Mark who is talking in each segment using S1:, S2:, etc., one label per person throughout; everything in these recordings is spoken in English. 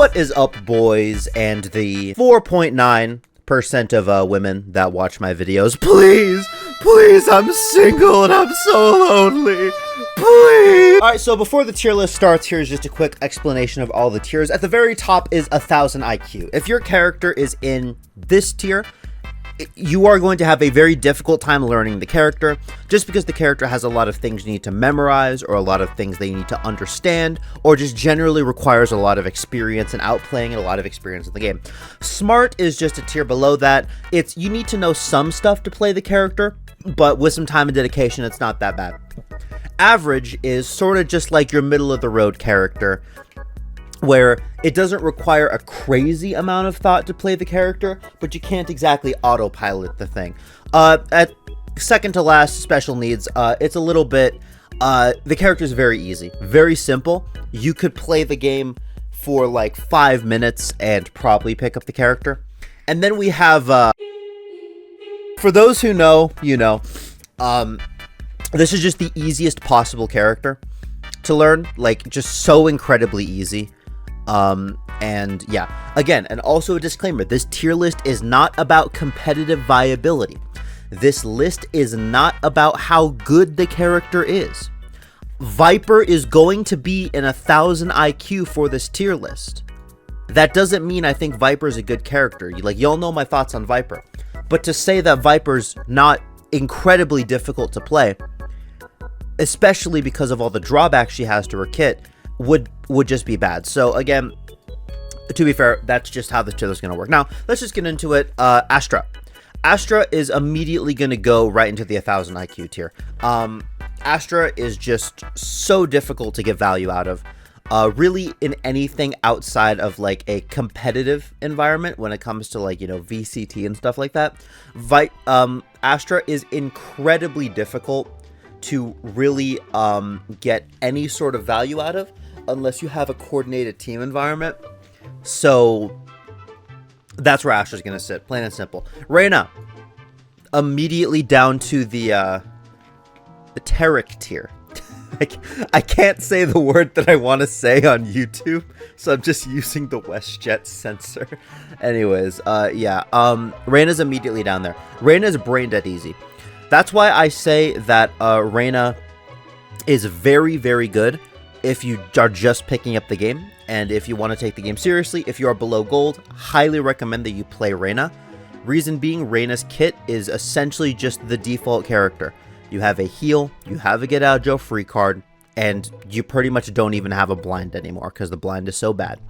S1: What is up, boys, and the 4.9% of women that watch my videos? Please, I'm single and I'm so lonely. Please. All right, so before the tier list starts, here's just a quick explanation of all the tiers. At the very top is 1000 IQ. If your character is in this tier, you are going to have a very difficult time learning the character, just because the character has a lot of things you need to memorize, or a lot of things they need to understand, or just generally requires a lot of experience and outplaying and a lot of experience in the game. Smart is just a tier below that. It's, you need to know some stuff to play the character, but with some time and dedication, it's not that bad. Average is sort of just like your middle of the road character, where it doesn't require a crazy amount of thought to play the character, but you can't exactly autopilot the thing. At second to last, special needs, it's a little bit, the character is very easy, very simple. You could play the game for like 5 minutes and probably pick up the character. And then we have, for those who know, you know, this is just the easiest possible character to learn, like just so incredibly easy. And yeah, again, and also a disclaimer, this tier list is not about competitive viability. This list is not about how good the character is. Viper is going to be in 1000 IQ for this tier list. That doesn't mean I think Viper is a good character. Y'all know my thoughts on Viper, but to say that Viper's not incredibly difficult to play, especially because of all the drawbacks she has to her kit, would just be bad. So again, to be fair, that's just how the tier list is going to work. Now, let's just get into it. Astra. Astra is immediately going to go right into the 1000 IQ tier. Astra is just so difficult to get value out of. Really in anything outside of like a competitive environment when it comes to like, you know, VCT and stuff like that. Astra is incredibly difficult to really get any sort of value out of unless you have a coordinated team environment. So that's where Astra's gonna sit, plain and simple. Reyna, immediately down to the Terek tier. I can't say the word that I want to say on YouTube, so I'm just using the WestJet censor. Anyways, yeah, Reyna's immediately down there. Reyna's brain dead easy. That's why I say that Reyna is very, very good if you are just picking up the game, and if you want to take the game seriously. If you are below gold, highly recommend that you play Reyna. Reason being, Reyna's kit is essentially just the default character. You have a heal, you have a get out of jail free card, and you pretty much don't even have a blind anymore because the blind is so bad.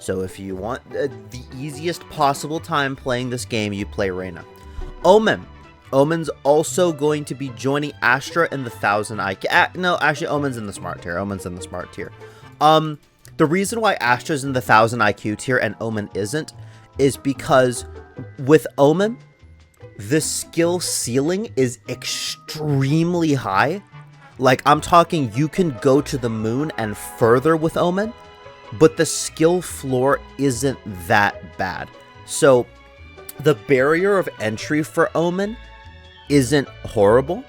S1: So if you want the easiest possible time playing this game, you play Reyna. Omen. Omen's also going to be joining Astra in the 1000 IQ. No, actually, Omen's in the smart tier. Omen's in the smart tier. The reason why Astra's in the 1000 IQ tier and Omen isn't is because with Omen, the skill ceiling is extremely high. Like, I'm talking, you can go to the moon and further with Omen, but the skill floor isn't that bad. So the barrier of entry for Omen isn't horrible.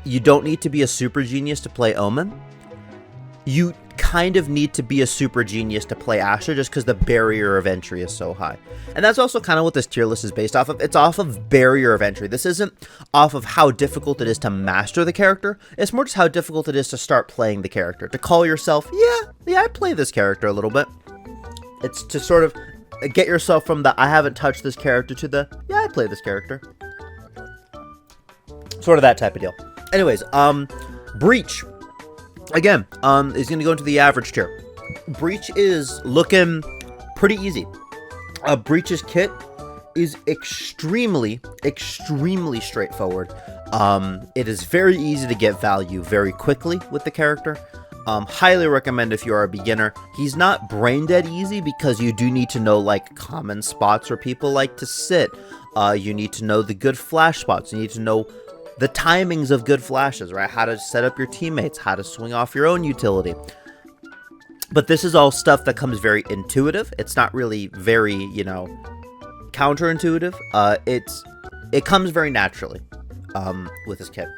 S1: You don't need to be a super genius to play Omen. You kind of need to be a super genius to play Astra just because the barrier of entry is so high. And that's also kind of what this tier list is based off of. It's off of barrier of entry. This isn't off of how difficult it is to master the character. It's more just how difficult it is to start playing the character. To call yourself, yeah, I play this character a little bit. It's to sort of get yourself from the I haven't touched this character to the yeah, I play this character. Sort of that type of deal. Anyways, Breach. Again, is going to go into the average tier. Breach is looking pretty easy. Breach's kit is extremely straightforward. It is very easy to get value very quickly with the character. Highly recommend if you are a beginner. He's not brain dead easy because you do need to know like common spots where people like to sit. You need to know the good flash spots. You need to know the timings of good flashes, right? How to set up your teammates, how to swing off your own utility. But this is all stuff that comes very intuitive. It's not really very, you know, counterintuitive. It comes very naturally with this kit.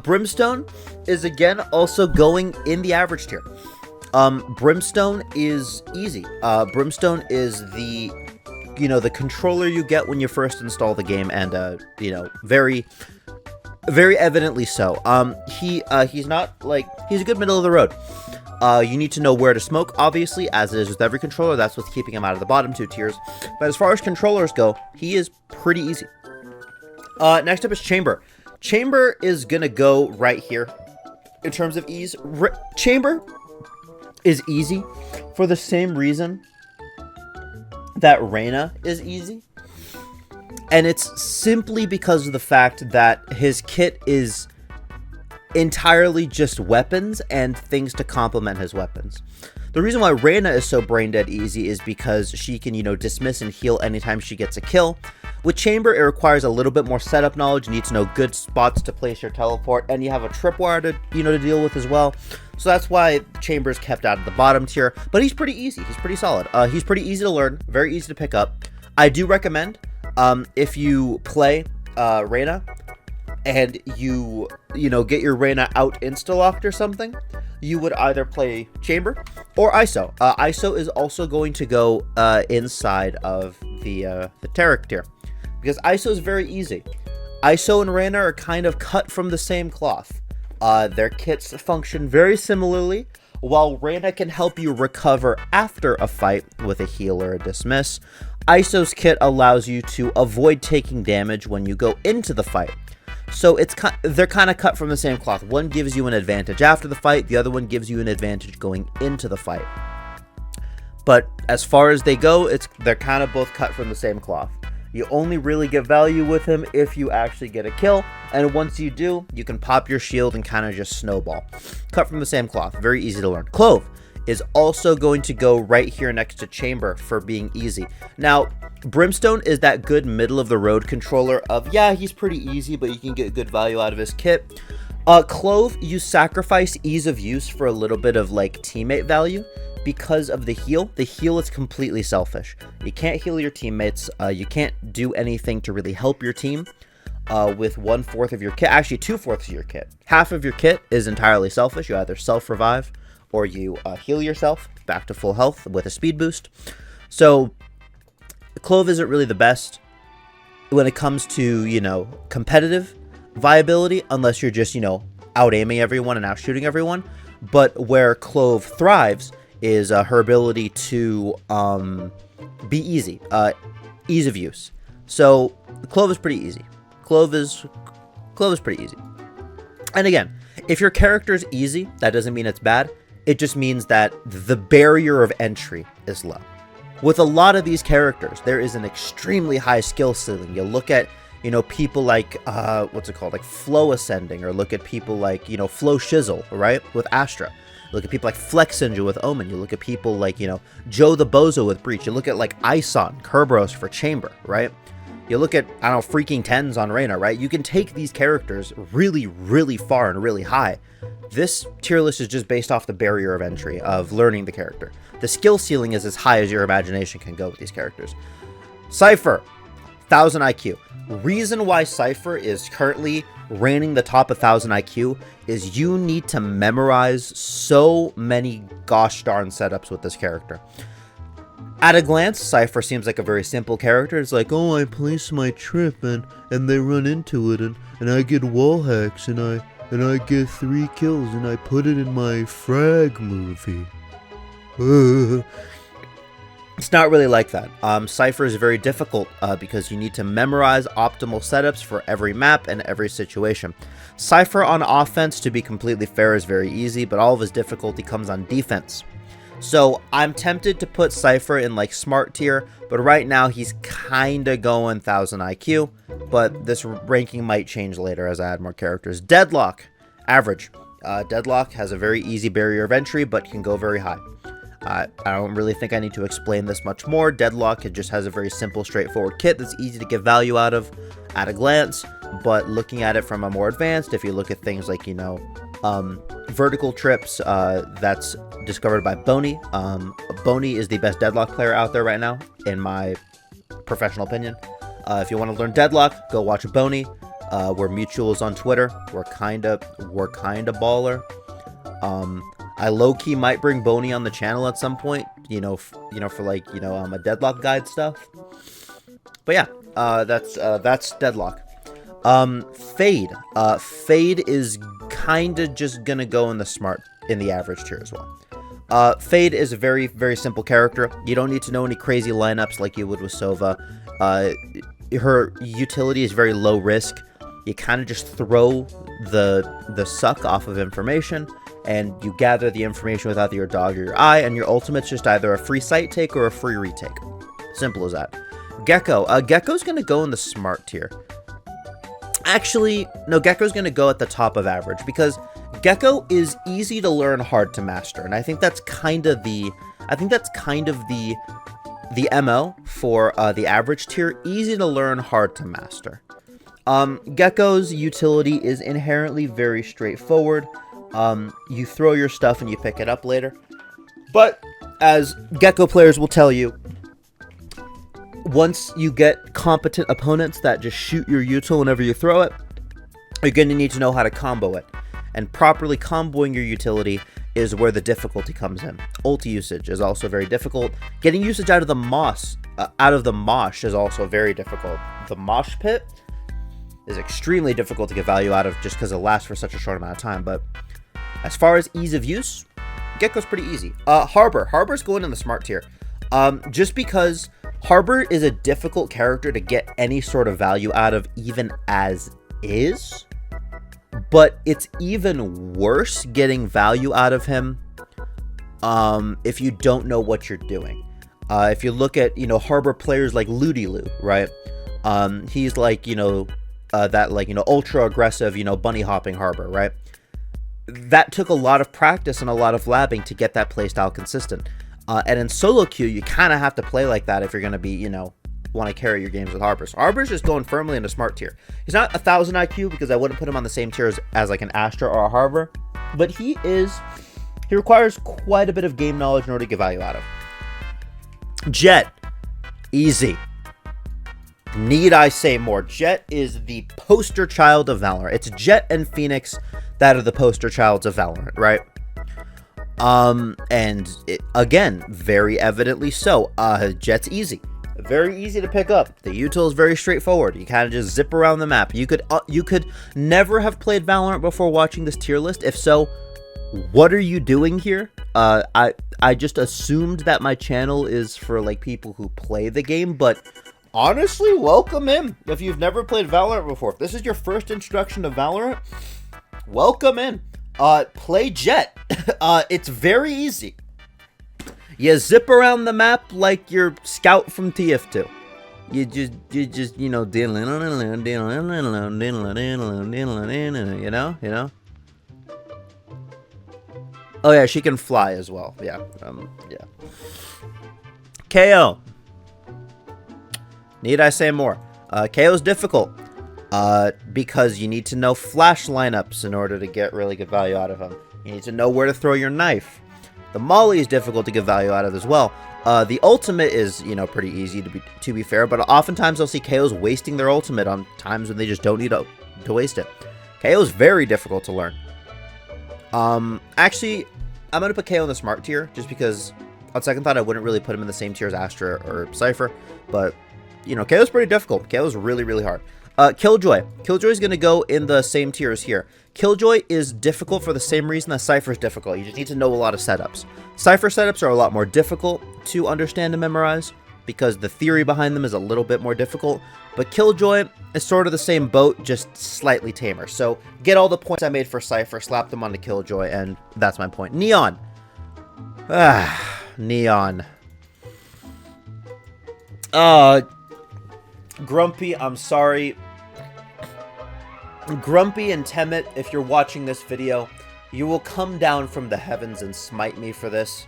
S1: Brimstone is again also going in the average tier. Brimstone is easy. Brimstone is the, the controller you get when you first install the game, and, very, very evidently so. He's not, like, he's a good middle of the road. You need to know where to smoke, obviously, as it is with every controller. That's what's keeping him out of the bottom 2 tiers. But as far as controllers go, he is pretty easy. Next up is Chamber. Chamber is gonna go right here in terms of ease. Chamber is easy for the same reason that Reyna is easy. And it's simply because of the fact that his kit is entirely just weapons and things to complement his weapons. The reason why Reyna is so brain dead easy is because she can, dismiss and heal anytime she gets a kill. With Chamber, it requires a little bit more setup knowledge. You need to know good spots to place your teleport, and you have a tripwire to, to deal with as well. So that's why Chamber's kept out of the bottom tier, but he's pretty easy. He's pretty solid. He's pretty easy to learn, very easy to pick up. I do recommend, if you play Reyna, and you get your Reyna out insta-locked or something, you would either play Chamber or ISO. ISO is also going to go inside of the Taric tier, because ISO is very easy. ISO and Reyna are kind of cut from the same cloth. Their kits function very similarly. While Reyna can help you recover after a fight with a heal or a dismiss, ISO's kit allows you to avoid taking damage when you go into the fight. So they're kind of cut from the same cloth. One gives you an advantage after the fight, the other one gives you an advantage going into the fight. But as far as they go, they're kind of both cut from the same cloth. You only really get value with him if you actually get a kill, and once you do, you can pop your shield and kind of just snowball. Cut from the same cloth, very easy to learn. Clove is also going to go right here next to Chamber for being easy. Now, Brimstone is that good middle of the road controller of, yeah, he's pretty easy, but you can get good value out of his kit. Clove, you sacrifice ease of use for a little bit of like teammate value because of the heal. The heal is completely selfish. You can't heal your teammates. You can't do anything to really help your team with 1/4 of your kit. Actually, 2/4 of your kit. Half of your kit is entirely selfish. You either self-revive or you heal yourself back to full health with a speed boost. So Clove isn't really the best when it comes to, competitive viability, unless you're just, out-aiming everyone and out-shooting everyone. But where Clove thrives is her ability to be easy, ease of use. So Clove is pretty easy. Clove is pretty easy. And again, if your character is easy, that doesn't mean it's bad. It just means that the barrier of entry is low. With a lot of these characters, there is an extremely high skill ceiling. You look at, people like, like Flow Ascending, or look at people like, Flow Shizzle, right, with Astra. Look at people like Flex Ninja with Omen. You look at people like, Joe the Bozo with Breach. You look at like Ison, Kerberos for Chamber, right? You look at, freaking Tens on Reyna, right? You can take these characters really, really far and really high. This tier list is just based off the barrier of entry of learning the character. The skill ceiling is as high as your imagination can go with these characters. Cypher, 1000 IQ. Reason why Cypher is currently reigning the top 1000 IQ is you need to memorize so many gosh darn setups with this character. At a glance, Cypher seems like a very simple character. It's like, oh, I place my trip and they run into it and I get wall hacks and I get 3 kills and I put it in my frag movie. It's not really like that. Cypher is very difficult because you need to memorize optimal setups for every map and every situation. Cypher on offense, to be completely fair, is very easy, but all of his difficulty comes on defense. So I'm tempted to put Cypher in like smart tier, but right now he's kind of going 1000 IQ, but this ranking might change later as I add more characters. Deadlock, average. Deadlock has a very easy barrier of entry, but can go very high. I don't really think I need to explain this much more. Deadlock, it just has a very simple, straightforward kit that's easy to get value out of at a glance, but looking at it from a more advanced, if you look at things like, vertical trips, that's discovered by Boney. Boney is the best Deadlock player out there right now, in my professional opinion. If you want to learn Deadlock, go watch Boney. We're mutuals on Twitter. We're kinda baller. I low-key might bring Boney on the channel at some point, for like, a Deadlock guide stuff. But yeah, that's Deadlock. Fade. Fade is kind of just gonna go in the average tier as well. Fade is a very, very simple character. You don't need to know any crazy lineups like you would with Sova. Her utility is very low risk. You kind of just throw the suck off of information, and you gather the information with either your dog or your eye, and your ultimate's just either a free sight take or a free retake. Simple as that. Gekko. Gekko's going to go in the smart tier. Actually, no, Gekko's going to go at the top of average, because Gekko is easy to learn, hard to master, and I think that's kind of the MO for the average tier. Easy to learn, hard to master. Gekko's utility is inherently very straightforward. You throw your stuff and you pick it up later. But as Gekko players will tell you, once you get competent opponents that just shoot your util whenever you throw it, you're going to need to know how to combo it. And properly comboing your utility is where the difficulty comes in. Ult usage is also very difficult. Getting usage out of the mosh is also very difficult. The mosh pit is extremely difficult to get value out of just because it lasts for such a short amount of time. But as far as ease of use, Gekko's pretty easy. Harbor's going in the smart tier. Just because Harbor is a difficult character to get any sort of value out of, even as is. But it's even worse getting value out of him if you don't know what you're doing. If you look at, Harbor players like Lulu, right? He's like, ultra aggressive, bunny hopping Harbor, right? That took a lot of practice and a lot of labbing to get that playstyle consistent. And in solo queue, you kind of have to play like that if you're going to be, want to carry your games with Harbor. So Harbor's just going firmly into smart tier. He's not 1,000 IQ because I wouldn't put him on the same tier as like an Astra or a Harbor, but he requires quite a bit of game knowledge in order to get value out of. Jett, easy. Need I say more? Jett is the poster child of Valorant. It's Jett and Phoenix that are the poster childs of Valorant, right? Again, very evidently so. Jett's easy. Very easy to pick up. The util is very straightforward. You kind of just zip around the map. You could never have played Valorant before watching this tier list. If so, what are you doing here? I just assumed that my channel is for like people who play the game, but honestly, welcome in. If you've never played Valorant before, if this is your first introduction to Valorant, welcome in. Play Jett. It's very easy. You zip around the map like you're Scout from TF2. You just Oh yeah, she can fly as well. Yeah. Yeah. KO. Need I say more? KO's difficult. Because you need to know flash lineups in order to get really good value out of them. You need to know where to throw your knife. The molly is difficult to get value out of as well. The ultimate is, pretty easy to be fair, but oftentimes I'll see KOs wasting their ultimate on times when they just don't need to waste it. KO is very difficult to learn. Actually, I'm going to put KO in the smart tier, just because on second thought I wouldn't really put him in the same tier as Astra or Cypher, but, KO is pretty difficult. KO is really, really hard. Killjoy. Killjoy is going to go in the same tier as here. Killjoy is difficult for the same reason that Cypher is difficult. You just need to know a lot of setups. Cypher setups are a lot more difficult to understand and memorize because the theory behind them is a little bit more difficult. But Killjoy is sort of the same boat, just slightly tamer. So get all the points I made for Cypher, slap them onto Killjoy, and that's my point. Neon. Neon. Grumpy, I'm sorry. Grumpy and Temet, if you're watching this video, you will come down from the heavens and smite me for this.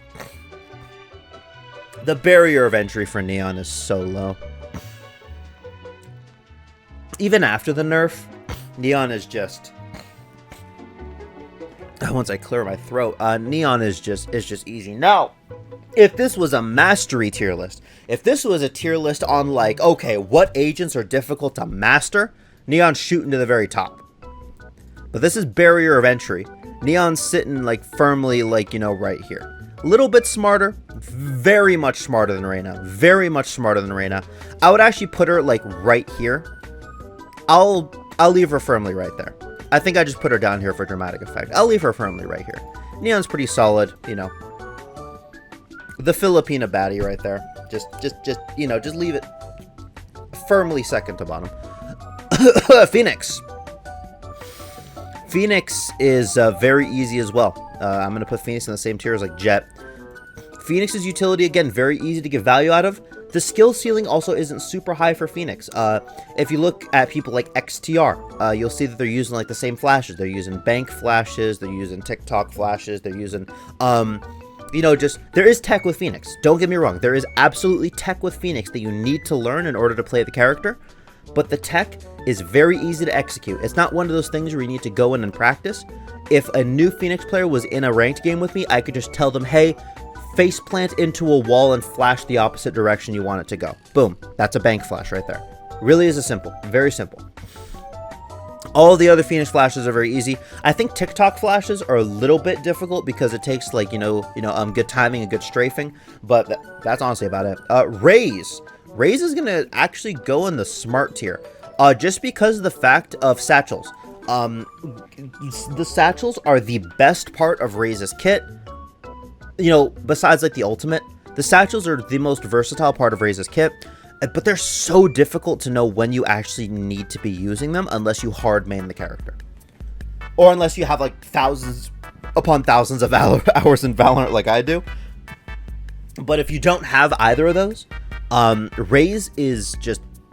S1: The barrier of entry for Neon is so low. Even after the nerf, Neon is just... Once I clear my throat, Neon is just easy. Now, if this was a mastery tier list, if this was a tier list on like, okay, what agents are difficult to master, Neon's shooting to the very top. But this is barrier of entry. Neon's sitting, like, firmly, like, you know, right here. A little bit smarter, very much smarter than Reyna. Very much smarter than Reyna. I would actually put her, like, right here. I'll leave her firmly right there. I think I just put her down here for dramatic effect. I'll leave her firmly right here. Neon's pretty solid, you know. The Filipina baddie right there. Just, you know, just leave it firmly second to bottom. Phoenix. Phoenix is very easy as well. I'm going to put Phoenix in the same tier as, like, Jett. Phoenix's utility, again, very easy to get value out of. The skill ceiling also isn't super high for Phoenix. If you look at people like XTR, you'll see that they're using, like, the same flashes. They're using bank flashes. They're using TikTok flashes. They're using, you know, just, there is tech with Phoenix. Don't get me wrong. There is absolutely tech with Phoenix that you need to learn in order to play the character. But the tech is very easy to execute. It's not one of those things where you need to go in and practice. If a new Phoenix player was in a ranked game with me, I could just tell them, hey, faceplant into a wall and flash the opposite direction you want it to go. Boom. That's a bank flash right there. Really is a simple. Very simple. All the other Phoenix flashes are very easy. I think TikTok flashes are a little bit difficult because it takes, like, you know, good timing and good strafing. But that's honestly about it. Raze. Raze is going to actually go in the smart tier. Just because of the fact of satchels. The satchels are the best part of Raze's kit. You know, besides, like, the ultimate, the satchels are the most versatile part of Raze's kit, but they're so difficult to know when you actually need to be using them unless you hard main the character. Or unless you have, like, thousands upon thousands of hours in Valorant like I do. But if you don't have either of those, Raze is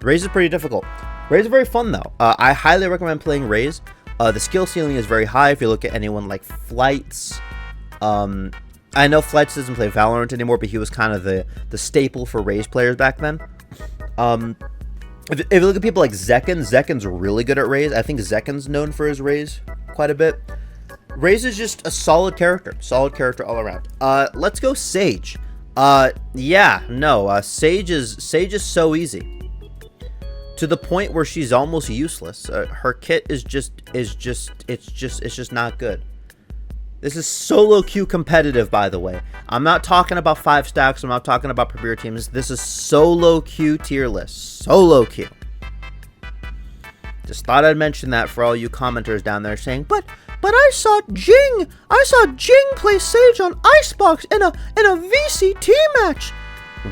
S1: pretty difficult. Raze is very fun, though. I highly recommend playing Raze. The skill ceiling is very high if you look at anyone like Flights. I know Flights doesn't play Valorant anymore, but he was kind of the staple for Raze players back then. If you look at people like Zekken's really good at Raze. I think Zekken's known for his Raze quite a bit. Raze is just a solid character all around. Let's go Sage. Sage is so easy. To the point where she's almost useless. Her kit is just not good. This is solo queue competitive, by the way. I'm not talking about 5 stacks. I'm not talking about premier teams. This is solo queue tier list. Solo queue. Just thought I'd mention that for all you commenters down there saying, but I saw Jing play Sage on Icebox in a VCT match.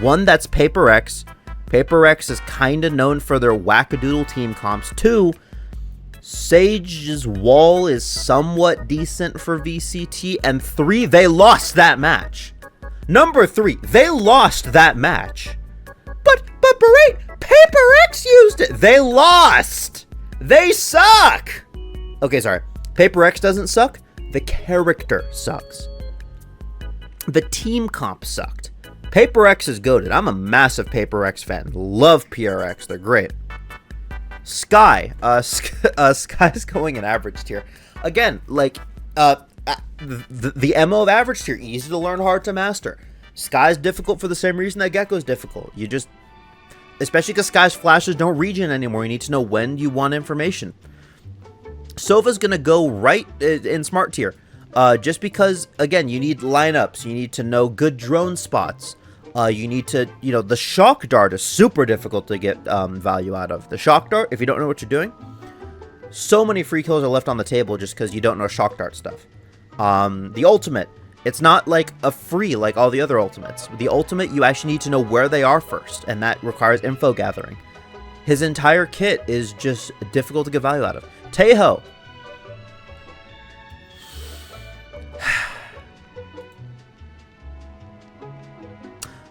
S1: One, that's Paper X. Paper X is kind of known for their wackadoodle team comps. 2, Sage's wall is somewhat decent for VCT. And 3, they lost that match. Number 3, they lost that match. But Berate, Paper X used it. They lost. They suck. Okay, sorry. Paper X doesn't suck. The character sucks. The team comp sucked. Paper X is goated. I'm a massive Paper X fan. Love PRX. They're great. Skye. Skye's going in average tier. Again, like, the MO of average tier. Easy to learn, hard to master. Skye's difficult for the same reason that Gekko's difficult. You just... Especially because Skye's flashes don't regen anymore. You need to know when you want information. Sova's going to go right in smart tier. Just because, again, you need lineups. You need to know good drone spots. You need to, the shock dart is super difficult to get value out of. The shock dart, if you don't know what you're doing, so many free kills are left on the table just because you don't know shock dart stuff. The ultimate, it's not like a free like all the other ultimates. The ultimate, you actually need to know where they are first, and that requires info gathering. His entire kit is just difficult to get value out of. Tejo.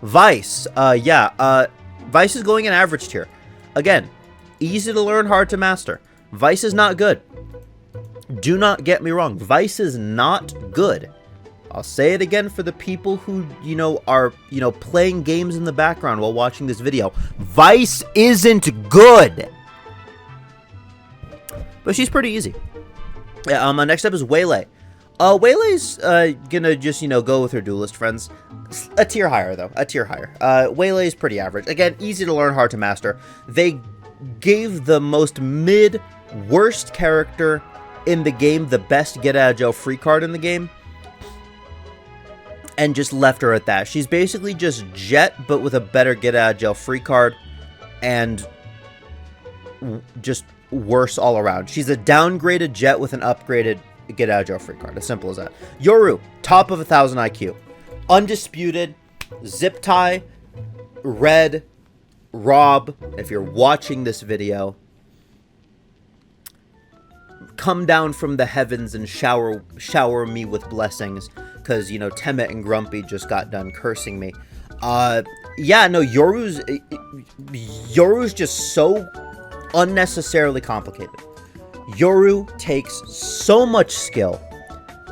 S1: Vice, Vice is going in average tier. Again, easy to learn, hard to master. Vice is not good. Do not get me wrong. Vice is not good. I'll say it again for the people who, are, playing games in the background while watching this video. Vice isn't good. But she's pretty easy. Yeah, next up is Waylay. Waylay's gonna just, go with her duelist friends. A tier higher, though. A tier higher. Waylay's pretty average. Again, easy to learn, hard to master. They gave the most worst character in the game the best get out of jail free card in the game, and just left her at that. She's basically just Jett, but with a better get out of jail free card, and just worse all around. She's a downgraded Jett with an upgraded get out of jail free card. As simple as that. Yoru, top of 1,000 IQ. Undisputed, zip tie, red, Rob, if you're watching this video, come down from the heavens and shower me with blessings, because, you know, Temet and Grumpy just got done cursing me. Yeah, no, Yoru's just so unnecessarily complicated. Yoru takes so much skill.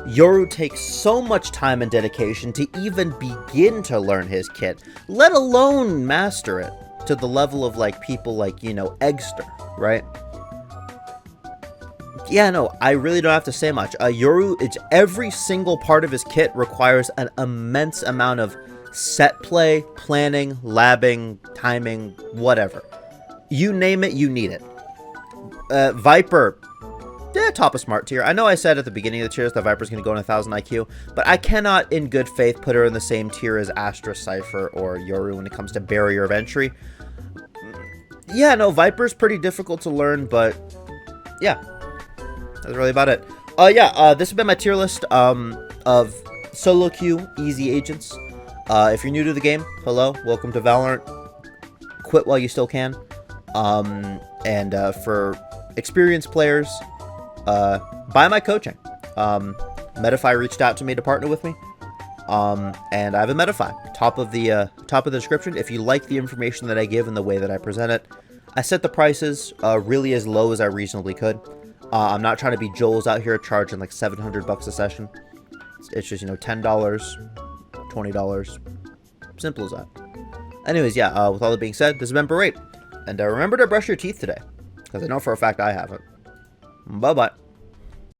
S1: Yoru takes so much time and dedication to even begin to learn his kit, let alone master it to the level of, like, people like, you know, Eggster, right? Yeah, no, I really don't have to say much. Yoru, it's every single part of his kit requires an immense amount of set play, planning, labbing, timing, whatever. You name it, you need it. Viper, yeah, top of smart tier. I know I said at the beginning of the tiers that Viper's going to go in 1,000 IQ, but I cannot in good faith put her in the same tier as Astra, Cypher, or Yoru when it comes to barrier of entry. Yeah, no, Viper's pretty difficult to learn, but yeah, that's really about it. This has been my tier list of solo queue easy agents. If you're new to the game, hello, welcome to Valorant. Quit while you still can. For experienced players, buy my coaching. Medify reached out to me to partner with me. And I have a Medify, top of the description. If you like the information that I give and the way that I present it, I set the prices really as low as I reasonably could. I'm not trying to be Joel's out here charging like $700 a session. It's just, you know, $10, $20, simple as that. Anyways, yeah, with all that being said, this has been Berate, and remember to brush your teeth today, because I know for a fact I haven't. Bye-bye.